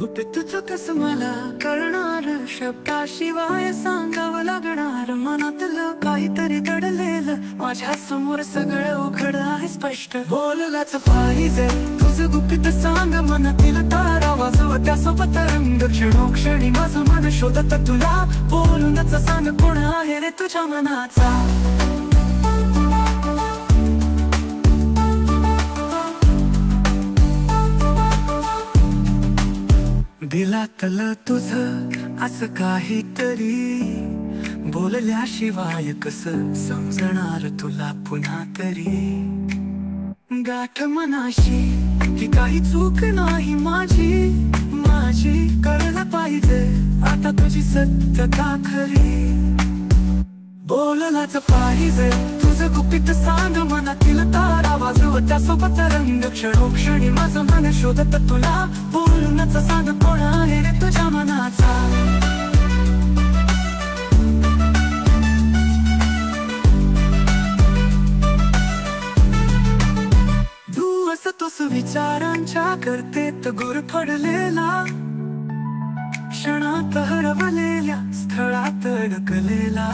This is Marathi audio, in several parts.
गुपित कसं मला कळणार, शब्दाशिवाय सांगावं लागणार. मनातलं काहीतरी दडलेलं माझ्या समोर सगळं उघड आहे स्पष्ट. बोललाच पाहिजे तुझं गुपित सांग, मनातील तारा वाजव त्यासोबत रंग. क्षणोक्षणी माझं मन शोधत तुला, बोलूनच सांग कोण आहे रे तुझ्या मनाचा. दिलातलं तुझं असं काहीतरी, बोलल्याशिवाय कसं समजणार तुला पुन्हा तरी. गाठ मनाशी की काही चूक नाही माझी, माझी कळलं पाहिजे आता तुझी सत्यता खरी. बोललाच पाहिजे तुझं गुपित सांग, मनातील तारा वाजव त्यासोबत रंग. क्षणोक्षणी माझं मन शोधत तुला, बोलूनच सांग कोण आहे रे तुझ्या मनाचा. दिवस तोच विचारांच्या करतेत गुरफडलेला, क्षणात हरवलेल्या स्थळात अडकलेला.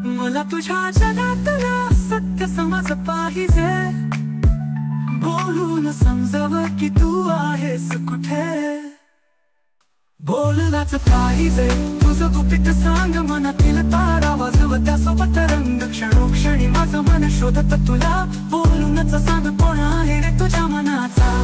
मला तुझ्या जगातलं सत्य समज पाहिजे, बोलून समजाव की तू आहेस कुठे. बोललाच पाहिजे तुझं गुपित सांग, मनातील तारा वाजव त्यासोबत रंग. क्षणोक्षणी माझं मन शोधत तुला, बोलूनच सांग कोण आहे रे तुझ्या मनाचा.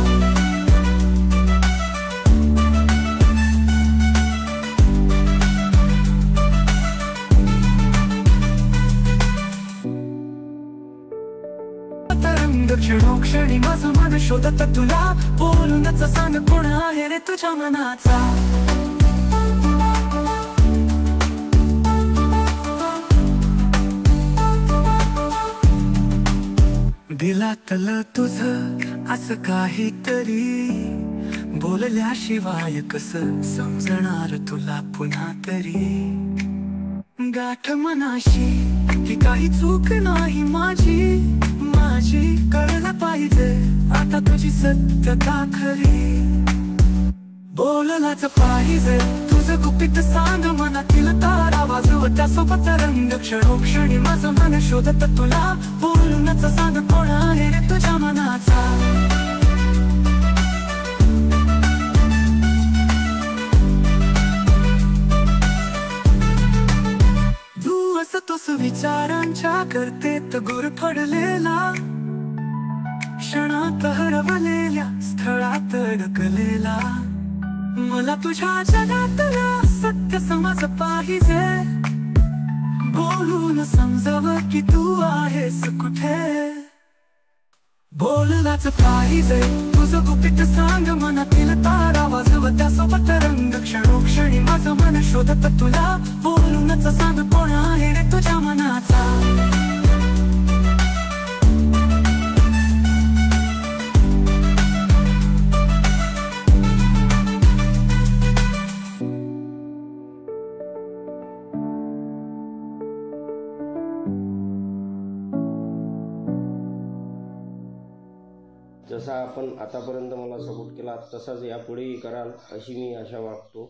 क्षणोक्षणी माझं मन शोधत तुला, बोलूनच सांग कोण आहे रे तुझ्या मनाचा. दिलातलं तुझं असं काहीतरी, बोलल्याशिवाय कसं समजणार तुला पुन्हा तरी. गाठ मनाशी की काही चूक नाही माझी, माझी कळलं पाहिजे आता तुझी सत्यता खरी. बोललाच पाहिजे तुझं गुपित सांग, मनातील तारा वाजव त्यासोबत रंग. क्षणोक्षणी माझं मन शोधत तुला, बोलूनच सांग कोण आहे रे तुझ्या मनाचा. दिवस तोच विचारांच्या करतेत गुरफडलेला, क्षणात हरवलेल्या स्थळात अडकलेला. मला तुझ्या जगातलं सत्य समज पाहिजे, बोलून समजाव की तू आहेस कुठे. बोललाच पाहिजे तुझं गुपित सांग, मनातील तारा वाजव त्यासोबत रंग. क्षणोक्षणी माझं मन शोधत तुला, बोलूनच सांग कोण आहे रे तुझ्या मनाचा. जसा आपण आतापर्यंत मला सपोर्ट केला तसाच यापुढेही कराल अशी मी आशा बाळगतो.